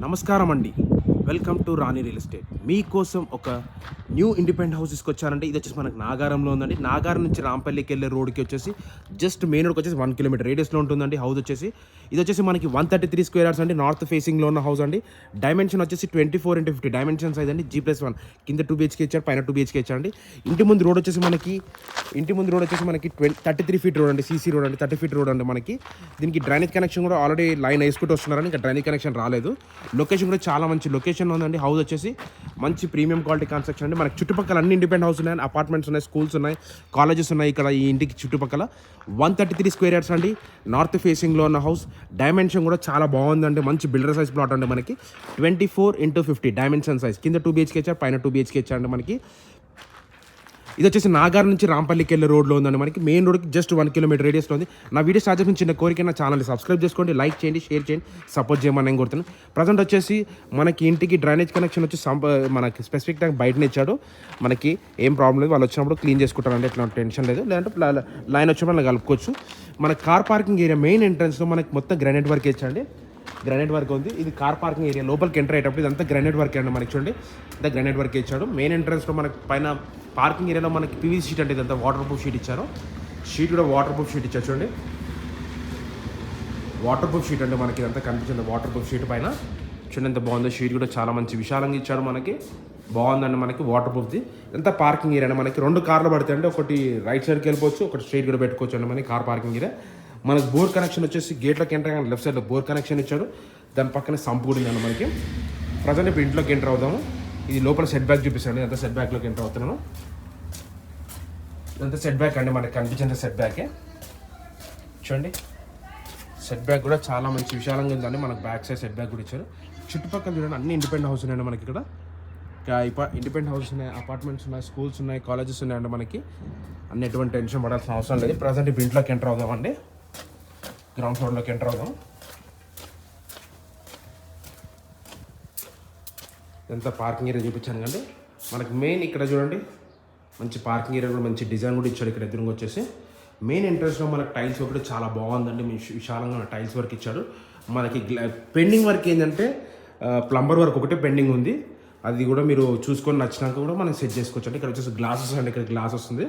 నమస్కారం అండి. Welcome to Rani real estate. మీకోసం ఒక న్యూ ఇండిపెండెంట్ హౌస్ తీసుకొచ్చానండి. ఇది వచ్చేసి మనకు నాగారంలో ఉందండి. నాగారం నుంచి రాంపల్లికి వెళ్ళే రోడ్కి వచ్చేసి జస్ట్ మెయిన్ రోడ్కి వచ్చేసి 1 కిలోమీటర్ రేడియస్లో ఉంటుందండి హౌస్ వచ్చేసి. ఇది వచ్చేసి మనకి 133 స్క్వేర్ యార్డ్స్ అండి. నార్త్ ఫేసింగ్లో ఉన్న హౌస్ అండి. డైమెన్షన్ వచ్చేసి 24x50 డైమెన్షన్ సైజ్ అండి. G+1 కింద 2 BHK ఇచ్చారు, పైన 2 BHK ఇచ్చారండి. ఇంటి ముందు రోడ్ వచ్చేసి మనకి 33 ఫీట్ రోడ్ అండి. సీసీ రోడ్ అండి, 30 ఫీట్ రోడ్ అండి మనకి. దీనికి డ్రైనేజ్ కనెక్షన్ కూడా ఆల్రెడీ లైన్ వేసుకుంటూ వస్తున్నారని, ఇంకా డ్రైనేజ్ కనెక్షన్ రాలేదు. లొకేషన్ కూడా చాలా మంచి లొకేషన్లో ఉందండి. హౌస్ వచ్చేసి మంచి ప్రీమియం క్వాలిటీ కన్స్ట్రక్షన్ అండి. మనకి చుట్టుపక్కల అన్ని ఇండిపెండెంట్ హౌస్ ఉన్నాయి, అపార్ట్మెంట్స్ ఉన్నాయి, స్కూల్స్ ఉన్నాయి, కాలేజెస్ ఉన్నాయి. ఇక్కడ ఈ ఇంటికి చుట్టుపక్కల 133 స్క్వేర్ యార్డ్స్ అండి. నార్త్ ఫేసింగ్లో ఉన్న హౌస్. డైమెన్షన్ కూడా చాలా బాగుందండి. మంచి బిల్డర్ సైజ్ ప్లాట్ అండి మనకి. 24x50 dimension size. కింద 2 BHK ఇచ్చారు, పైన 2 BHK ఇచ్చారండి మనకి. ఇది వచ్చేసి నాగార్ నుంచి రాంపల్లికి వెళ్ళే రోడ్లో ఉందండి మనకి. మెయిన్ రోడ్కి జస్ట్ 1 కిలోమీటర్ రేడియస్లో ఉంది. నా వీడియో స్టార్ట్ చేసిన చిన్న కోరిక, నా ఛానల్ని సబ్స్క్రైబ్ చేసుకోండి, లైక్ చేయండి, షేర్ చేయండి, సపోర్ట్ చేయమని నేను కోరుతున్నాను. ప్రజెంట్ వచ్చేసి మనకి ఇంటికి డ్రైనేజ్ కనెక్షన్ వచ్చి మనకి స్పెసిఫిక్ టైం బయటనే ఇచ్చాడు. మనకి ఏం ప్రాబ్లం లేదు, వాళ్ళు వచ్చినప్పుడు క్లీన్ చేసుకుంటారండి, ఎట్లా టెన్షన్ లేదు. లేదంటే లైన్ వచ్చినప్పుడు మనం కలుపుకోవచ్చు. మన కార్ పార్కింగ్ ఏరియా మెయిన్ ఎంట్రన్స్లో మనకి మొత్తం గ్రానైట్ వర్క్ ఇచ్చండి. గ్రానైట్ వర్క్ ఉంది. ఇది కార్ పార్కింగ్ ఏరియా. లోపలికి ఎంటర్ అయ్యేటప్పుడు ఇదంతా గ్రానైట్ వర్క్ అండి మనకి. చూడండి, ఇదంతా గ్రానైట్ వర్క్ ఇచ్చాడు. మెయిన్ ఎంట్రన్స్లో మనకి పైన పార్కింగ్ ఏరియాలో మనకి PVC షీట్ అంటే ఇదంతా వాటర్ ప్రూఫ్ షీట్ ఇచ్చారు. షీట్ కూడా వాటర్ ప్రూఫ్ షీట్ ఇచ్చారు. చూడండి, వాటర్ ప్రూఫ్ షీట్ అంటే మనకి ఇదంతా కనిపించింది. వాటర్ ప్రూఫ్ షీట్ పైన చూడండి ఎంత బాగుందో. షీట్ కూడా చాలా మంచి విశాలంగా ఇచ్చాడు మనకి. బాగుందండి మనకి. వాటర్ ప్రూఫ్ది ఎంత పార్కింగ్ ఏరియా మనకి. 2 కార్లు పడతాయండి. ఒకటి రైట్ సైడ్కి వెళ్ళిపోవచ్చు, ఒకటి స్ట్రైట్ కూడా పెట్టుకోవచ్చు అండి మనకి కార్ పార్కింగ్ ఏరియా. మనకి బోర్ కనెక్షన్ వచ్చేసి గేట్లోకి ఎంటర్ కానీ లెఫ్ట్ సైడ్లో బోర్ కనెక్షన్ ఇచ్చాడు. దాని పక్కనే సంపు కూడా ఉందండి మనకి. ప్రజెంట్ ఇప్పుడు ఇంట్లోకి ఎంటర్ అవుదాము. ఇది లోపల సెట్ బ్యాక్ చూపిస్తాను. ఇదంతా సెట్ బ్యాక్లోకి ఎంటర్ అవుతున్నాను. ఇదంతా సెట్ బ్యాక్ అండి మనకి కనిపించేంత సెట్ బ్యాకే. చూడండి, సెట్ బ్యాక్ కూడా చాలా మంచి విశాలంగా ఉందండి. మనకు బ్యాక్ సైడ్ సెట్ బ్యాక్ కూడా ఇచ్చారు. చుట్టుపక్కల చూడండి అన్ని ఇండిపెండెంట్ హౌస్ ఉన్నాయండి మనకి. ఇక్కడ ఇండిపెండెంట్ హౌస్ ఉన్నాయి, అపార్ట్మెంట్స్ ఉన్నాయి, స్కూల్స్ ఉన్నాయి, కాలేజెస్ ఉన్నాయండి మనకి. అన్ని ఎటువంటి టెన్షన్ పడాల్సిన అవసరం లేదు. ప్రజెంట్ ఇప్పుడు ఇంట్లోకి ఎంటర్ అవుదామండి. గ్రౌండ్ ఫ్లోర్లోకి ఎంటర్ అవుదాం. ఎంత పార్కింగ్ ఏరియా చూపించాను కండి మనకి. మెయిన్ ఇక్కడ చూడండి మంచి పార్కింగ్ ఏరియా కూడా మంచి డిజైన్ కూడా ఇచ్చాడు. ఇక్కడ ఎదురుగా వచ్చేసి మెయిన్ ఎంట్రన్స్లో మనకి టైల్స్ వర్క్ కూడా చాలా బాగుందండి. విశాలంగా టైల్స్ వర్క్ ఇచ్చాడు మనకి. పెండింగ్ వర్క్ ఏంటంటే ప్లంబర్ వర్క్ ఒకటే పెండింగ్ ఉంది. అది కూడా మీరు చూసుకొని నచ్చినాక కూడా మనం సెట్ చేసుకోవచ్చు అండి. ఇక్కడ వచ్చేసి గ్లాసెస్ అండి. ఇక్కడ గ్లాస్ వస్తుంది.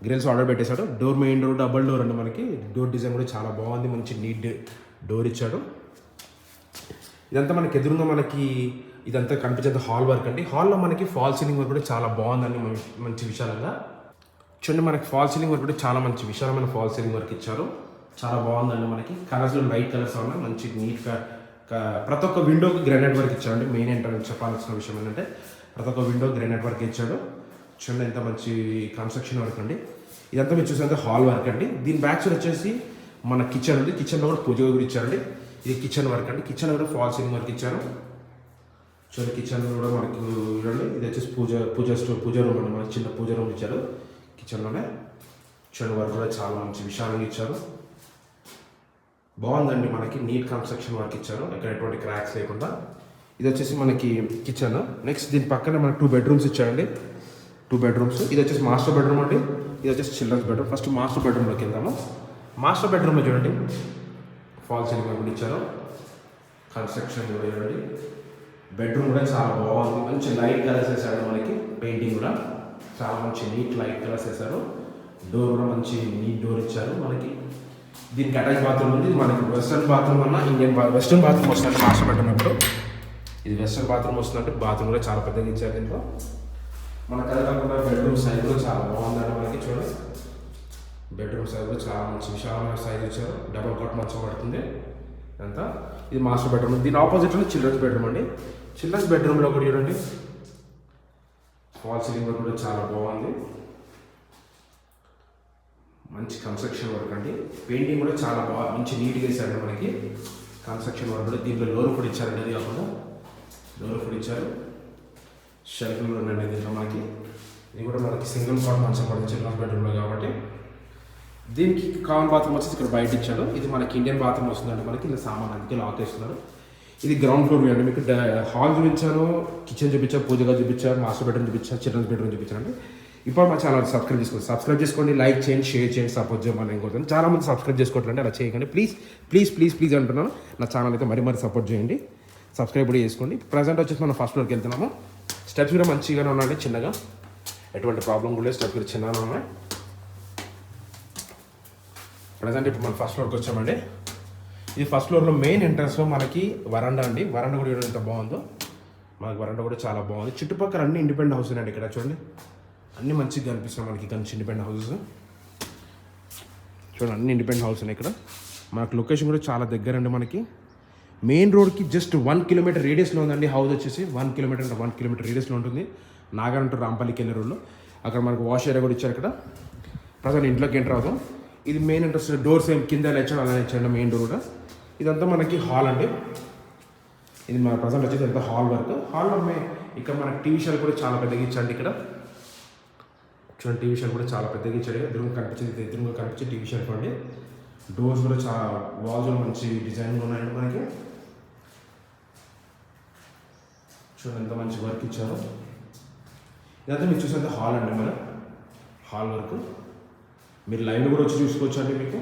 గ్రిల్స్ ఆర్డర్ పెట్టేశాడు. Door main door double door అండి మనకి. డోర్ డిజైన్ కూడా చాలా బాగుంది. మంచి నీట్ డోర్ ఇచ్చాడు. ఇదంతా మనకి ఎదురుగా మనకి ఇదంతా కనిపించేది హాల్ వర్క్ అండి. హాల్లో మనకి ఫాల్ సీలింగ్ వర్క్ కూడా చాలా బాగుందండి. మంచి విశాలంగా చూడండి. మనకి ఫాల్ సీలింగ్ వర్క్ కూడా చాలా మంచి విశాలమైన ఫాల్ సీలింగ్ వర్క్ ఇచ్చారు. చాలా బాగుందండి మనకి. కలర్స్లో లైట్ కలర్స్ ఉన్నాయి. మంచి నీట్గా ప్రతి ఒక్క విండోకి గ్రానైట్ వర్క్ ఇచ్చాడండి. మెయిన్ ఏంటంటే చెప్పాల్సిన విషయం ఏంటంటే ప్రతి ఒక్క విండో గ్రానైట్ వర్క్ ఇచ్చాడు. చూడండి ఎంత మంచి కన్స్ట్రక్షన్ వర్క్ అండి. ఇదంతా మీరు చూసేంత హాల్ వర్క్ అండి. దీని బ్యాక్ సైడ్ వచ్చేసి మన కిచెన్ ఉంది. కిచెన్లో కూడా పూజ కూడా ఇచ్చారండి. ఇది కిచెన్ వర్క్ అండి. కిచెన్ కూడా ఫాల్ సీలింగ్ వర్క్ ఇచ్చారు. చూడండి, కిచెన్ కూడా మనకి చూడండి. ఇది వచ్చేసి పూజ రూమ్ అండి. మనకి చిన్న పూజ రూమ్ ఇచ్చారు కిచెన్లోనే. చూడండి, వర్క్ కూడా చాలా మంచి విశాలంగా ఇచ్చారు. బాగుందండి మనకి. నీట్ కన్స్ట్రక్షన్ వర్క్ ఇచ్చారు, ఎక్కడ ఎటువంటి క్రాక్స్ లేకుండా. ఇది వచ్చేసి మనకి కిచెన్. నెక్స్ట్ దీని పక్కన మనకి 2 బెడ్రూమ్స్ ఇచ్చారండి. 2 బెడ్రూమ్స్. ఇది వచ్చేసి మాస్టర్ బెడ్రూమ్ అండి. ఇది వచ్చేసి చిల్డ్రన్స్ బెడ్రూమ్. ఫస్ట్ మాస్టర్ బెడ్రూమ్లోకి వెళ్దాము. మాస్టర్ బెడ్రూమ్లో చూడండి ఫాల్ సీలింగ్ కూడా ఇచ్చారు. కన్స్ట్రక్షన్ కూడా చూడండి. బెడ్రూమ్ కూడా చాలా బాగుంది. మంచి లైట్ కలర్స్ వేసాడు మనకి. పెయింటింగ్ కూడా చాలా మంచి నీట్ లైట్ కలర్స్ వేశారు. డోర్ కూడా మంచి నీట్ డోర్ ఇచ్చారు మనకి. దీనికి అటాచ్ బాత్రూమ్ ఉంది. మనకి వెస్ట్రన్ బాత్రూమ్ అన్న వెస్ట్రన్ బాత్రూమ్ వస్తుందంటే మాస్టర్ బెడ్రూమ్ అప్పుడు ఇది వెస్ట్రన్ బాత్రూమ్ వస్తుందంటే బాత్రూమ్ కూడా చాలా పెద్దగా ఇచ్చారు దీంట్లో. మనకు అదే కాకుండా బెడ్రూమ్ సైజ్ కూడా చాలా బాగుందండి మనకి. చూడండి, బెడ్రూమ్ సైజ్ కూడా చాలా మంచి విశాలమైన సైజ్ ఇచ్చారు. డబుల్ కాట్ మంచం పడుతుంది అంతా. ఇది మాస్టర్ బెడ్రూమ్. దీని ఆపోజిట్లో చిల్డ్రన్స్ బెడ్రూమ్ అండి. చిల్డ్రన్స్ బెడ్రూమ్లో కూడా చూడండి ఫాల్ సీలింగ్ వర్క్ కూడా చాలా బాగుంది. మంచి కన్స్ట్రక్షన్ వర్క్ అండి. పెయింటింగ్ కూడా చాలా మంచి నీట్గా వేసారండి మనకి. కన్స్ట్రక్షన్ వర్క్ కూడా. దీంట్లో లోన్ కూడా ఇచ్చారండి. అది కాకుండా లోన్ కూడా ఇచ్చారు. షెల్ఫ్లు కూడా ఉన్నాయండి దీంట్లో మనకి. ఇది కూడా మనకి సింగిల్ కాట్ మంచం పడుతుంది చిల్డ్రన్స్ బెడ్రూమ్లో కాబట్టి. దీనికి కామన్ బాత్రూమ్ వచ్చేసి ఇక్కడ బయట ఇచ్చాడు. ఇది మనకి ఇండియన్ బాత్రూమ్ వస్తుందండి మనకి. ఇలా సామాన్ అందుకే లాక్ చేస్తున్నారు. ఇది గ్రౌండ్ ఫ్లోర్ అండి. మీకు హాల్ చూపించాను, కిచెన్ చూపించాను, పూజగా చూపించాను, మాస్టర్ బెడ్రూమ్ చూపించాను, చిల్డ్రన్స్ బెడ్రూమ్ చూపించాను. ఇప్పుడు మా ఛానల్ సబ్స్క్రైబ్ చేసుకోండి, లైక్ చేయండి, షేర్ చేయండి, సపోర్ట్ చేయమని నేను కోరుతాను. చాలా మంది సబ్స్క్రైబ్ చేసుకోవట్లండి, అలా చేయకండి ప్లీజ్ అంటున్నాను. నా ఛానల్ అయితే మరీ సపోర్ట్ చేయండి. సబ్స్క్రైబ్ కూడా చేసుకోండి. ప్రజెంట్ వచ్చేసి మనం ఫస్ట్ ఫ్లోర్కి వెళ్తున్నాము. స్టెప్స్ కూడా మంచిగానే ఉన్నాయండి, చిన్నగా ఎటువంటి ప్రాబ్లం కూడా లేదు. స్టెప్స్ కూడా చిన్నగా ఉన్నాయి. ప్రజెంట్ ఇప్పుడు మనం ఫస్ట్ ఫ్లోర్కి వచ్చామండి. ఇది ఫస్ట్ ఫ్లోర్లో మెయిన్ ఎంట్రన్స్లో మనకి వరండా అండి. వరండా కూడా ఎంత బాగుందో, మనకి వరండా కూడా చాలా బాగుంది. చుట్టుపక్కల అన్ని ఇండిపెండెంట్ హౌసెస్ అండి. ఇక్కడ చూడండి అన్ని మంచిగా కనిపిస్తున్నాయి మనకి. ఇక్కడ ఇండిపెండెంట్ హౌసెస్ చూడండి, అన్ని ఇండిపెండెంట్ హౌస్ ఉన్నాయి ఇక్కడ. మనకు లొకేషన్ కూడా చాలా దగ్గర అండి. మనకి మెయిన్ రోడ్కి జస్ట్ 1 కిలోమీటర్ రేడియస్లో ఉందండి హౌస్ వచ్చేసి. 1 కిలోమీటర్ రేడియస్లో ఉంటుంది. నాగారం టు రాంపల్లికి వెళ్ళే రోడ్లో. అక్కడ మనకు వాష్ ఏరియా కూడా ఇచ్చారు ఇక్కడ. ప్రజెంట్ ఇంట్లోకి ఎంటర్ అవుతాం. ఇది మెయిన్ ఎంట్రన్స్. డోర్స్ ఏం కింద ఇచ్చాడు, అలానే ఇచ్చాడు మెయిన్ డోర్ కూడా. ఇదంతా మనకి హాల్ అండి. ఇది మన ప్రజెంట్ వచ్చేసి ఎంత హాల్ వర్క్. హాల్లో ఇక్కడ మనకి టీవీ షోలు కూడా చాలా పెద్దగా ఇచ్చాడు ఇక్కడ. చూడండి టీవీ షోలు కూడా చాలా పెద్దగా ఇచ్చాడు. ఎదురుగా కనిపించే టీవీ షోలు అండి. డోర్స్ కూడా చాలా వాల్స్ కూడా మంచి డిజైన్గా ఉన్నాయండి మనకి. చూడండి ఎంత మంచి వర్క్ ఇచ్చారు. ఇదంతా మీరు చూసేంత హాల్ అండి. మన హాల్ వర్క్ మీరు లైవ్లో కూడా వచ్చి చూసుకోవచ్చు అండి. మీకు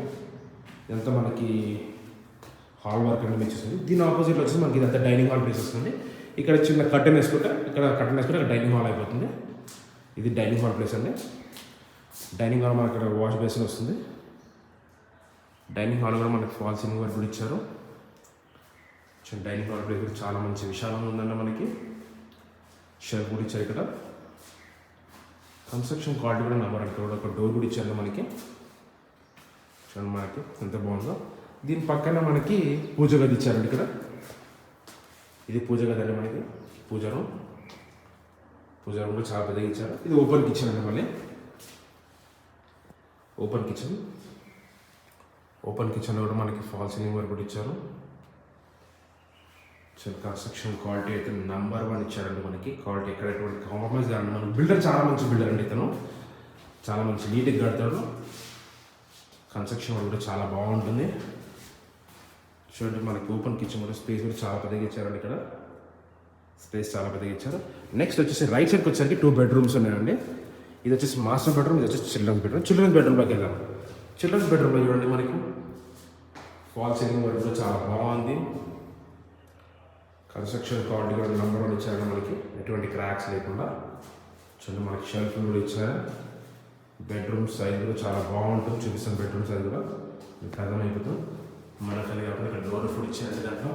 ఇదంతా మనకి హాల్ వర్క్ అండి మీరు చూస్తుంది. దీని ఆపోజిట్లో వచ్చేసి మనకి ఇదంతా డైనింగ్ హాల్ ప్లేస్ వస్తుంది. ఇక్కడ చిన్న కర్టెన్ వేసుకుంటే అక్కడ డైనింగ్ హాల్ అయిపోతుంది. ఇది డైనింగ్ హాల్ ప్లేస్ అండి. డైనింగ్ హాల్ మనకి ఇక్కడ వాష్ బేసిన్ వస్తుంది. డైనింగ్ హాల్ కూడా మనకి ఫాల్ సీలింగ్ వర్క్ కూడా ఇచ్చారు. డైనింగ్ హాల్ ప్లేస్ కూడా చాలా మంచి విశాలంగా ఉందండి మనకి. షెల్ఫ్ కూడా ఇచ్చారు ఇక్కడ. కన్స్ట్రక్షన్ క్వాలిటీ కూడా నెంబర్ అంటే ఒక డోర్ కూడా ఇచ్చారు మనకి. చూడండి మనకి ఎంత బాగుందో. దీని పక్కన మనకి పూజ గది ఇచ్చారండి ఇక్కడ. ఇది పూజ గది అండి మనకి. పూజ రూమ్ కూడా చాలా పెద్దగా ఇచ్చారు. ఇది ఓపెన్ కిచెన్ అండి. మళ్ళీ ఓపెన్ కిచెన్లో కూడా మనకి ఫాల్ సీలింగ్ వర్క్ కూడా ఇచ్చారు. కన్స్ట్రక్షన్ క్వాలిటీ అయితే నెంబర్ 1 ఇచ్చారండి మనకి. క్వాలిటీ ఎక్కడ ఎటువంటి కాంప్రమైజ్ కాదు. మన బిల్డర్ చాలా మంచి బిల్డర్ అండి. ఇతను చాలా మంచి నీట్గా కడతాడు. కన్స్ట్రక్షన్ కూడా చాలా బాగుంటుంది. చూడండి మనకి ఓపెన్ కిచెన్ కూడా స్పేస్ కూడా చాలా పెద్దగా ఇచ్చారండి ఇక్కడ. స్పేస్ చాలా పెద్దగా ఇచ్చారు. నెక్స్ట్ వచ్చేసి రైట్ సైడ్కి వచ్చేసరికి 2 బెడ్రూమ్స్ ఉన్నాయండి. ఇది వచ్చేసి మాస్టర్ బెడ్రూమ్, ఇది వచ్చేసి చిల్డ్రన్స్ బెడ్రూమ్లోకి వెళ్దాం. చిల్డ్రన్స్ బెడ్రూమ్లో చూడండి మనకి ఫాల్ సీలింగ్ వర్క్ కూడా చాలా బాగుంది. కన్స్ట్రక్షన్ క్వాలిటీ కూడా నెంబర్ 1 ఇచ్చారు మనకి. ఎటువంటి క్రాక్స్ లేకుండా. చూడండి మనకి షెల్ఫ్ కూడా ఇచ్చారు. బెడ్రూమ్ సైజ్ కూడా చాలా బాగుంటుంది. చూపిస్తాను బెడ్రూమ్ సైజ్ కూడా మీకు అర్థమైపోతుంది. మనకు అది కాకుండా ఇక్కడ డోర్ ఫుడ్ ఇచ్చారు దాంట్లో.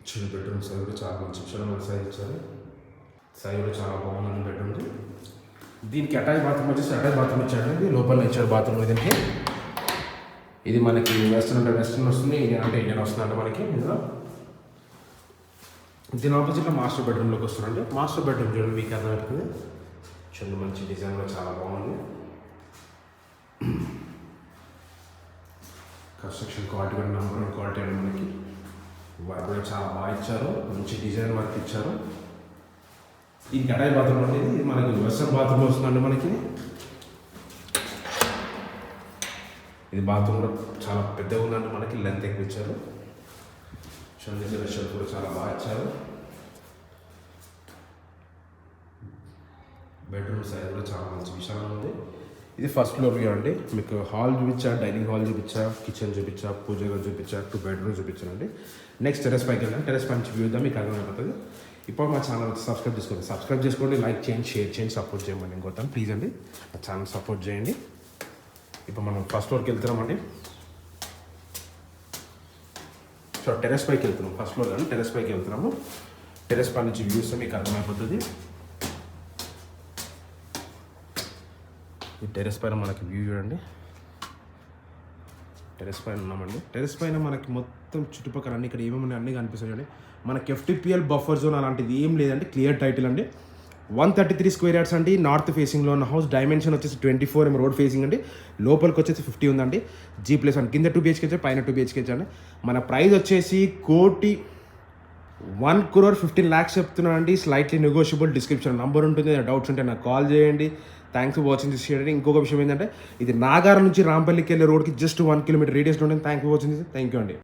చిన్న బెడ్రూమ్ సైజ్ కూడా చాలా మంచి చిన్న సైజ్ ఇచ్చారు. సైజ్ కూడా చాలా బాగుంది బెడ్రూమ్కి. దీనికి అటాచ్ బాత్రూమ్ వచ్చేసి బాత్రూమ్ ఇచ్చాడు. ఇది లోపల ఇచ్చాడు బాత్రూమ్. దీనికి ఇది మనకి వెస్ట్రన్ వస్తుంది, అంటే ఇండియన్ వస్తుంది అంటే మనకి ఇందులో. దీని ఆపోజిట్లో మాస్టర్ బెడ్రూమ్లోకి వస్తుందండి. మాస్టర్ బెడ్రూమ్ చూడండి మీకు అర్థమవుతుంది. చూడండి మంచి డిజైన్ కూడా చాలా బాగుంది. కన్స్ట్రక్షన్ క్వాలిటీ కూడా నెంబర్ 1 క్వాలిటీ అండి మనకి. వర్క్ కూడా చాలా బాగా ఇచ్చారు. మంచి డిజైన్ వర్క్ ఇచ్చారు. దీనికి అటాచ్ బాత్రూమ్ అనేది ఇది మనకి వెస్ట్రన్ బాత్రూమ్ వస్తుందండి మనకి. ఇది బాత్రూమ్ కూడా చాలా పెద్దగా ఉందండి మనకి. లెంత్ ఎక్కువ ఇచ్చారు. చూడండి షెల్ఫ్ కూడా చాలా బాగా ఇచ్చారు. బెడ్రూమ్ సైజ్ కూడా చాలా మంచి విశాలంగా ఉంది. ఇది ఫస్ట్ ఫ్లోర్ వ్యూ అండి. మీకు హాల్ చూపించా, డైనింగ్ హాల్ చూపించా, కిచెన్ చూపించా, పూజ గది చూపించా, 2 బెడ్రూమ్ చూపించానండి. నెక్స్ట్ టెరెస్ పైకి వెళ్దాం. టెరెస్ పై నుంచి వ్యూ ఇద్దాం, మీకు అర్థమైపోతుంది. ఇప్పుడు మా ఛానల్ సబ్స్క్రైబ్ చేసుకోండి, లైక్ చేయండి, షేర్ చేయండి, సపోర్ట్ చేయమని ఇంకోతాను ప్లీజ్ అండి. మా ఛానల్ సపోర్ట్ చేయండి. ఇప్పుడు మనం ఫస్ట్ ఫ్లోర్కి వెళ్తున్నామండి. సో టెరెస్ పైకి వెళ్తున్నాం. ఫస్ట్ ఫ్లోర్ కానీ టెరెస్ పైకి వెళ్తున్నాము. టెరెస్ పై నుంచి వ్యూస్ మీకు అర్థమైపోతుంది. ఈ టెరెస్ పైన మనకి వ్యూ చూడండి. టెరెస్ పైన ఉన్నామండి. టెరెస్ పైన మనకి మొత్తం చుట్టుపక్కల అన్ని ఇక్కడ ఏమేమి అన్నీ కనిపిస్తాయి అండి. మనకి FTPL బఫర్ జోన్ అలాంటిది ఏం లేదండి. క్లియర్ టైటిల్ అండి. 133 స్క్వేర్ యార్డ్స్ అండి. నార్త్ ఫేసింగ్లో ఉన్న హౌస్. డైమెన్షన్ వచ్చేసి 24 రోడ్ ఫేసింగ్ అండి. లోపలికి వచ్చేసి 50 ఉందండి. G+1 కింద 2 BHK పైన 2 BHK అండి. మన ప్రైస్ వచ్చేసి 1,15,00,000 చెప్తున్నానండి. Slightly negotiable. డిస్క్రిప్షన్ నంబర్ ఉంటుంది. డౌట్స్ ఉంటే నాకు కాల్ చేయండి. Thanks for watching this video. ఇంకొక విషయం ఏంటంటే ఇది నాగారం నుంచి రాంపల్లికి వెళ్ళే రోడ్కి జస్ట్ 1 కిలోమీటర్ రేడియస్లో ఉంటుంది. Thank for watching this. Thank you అండి.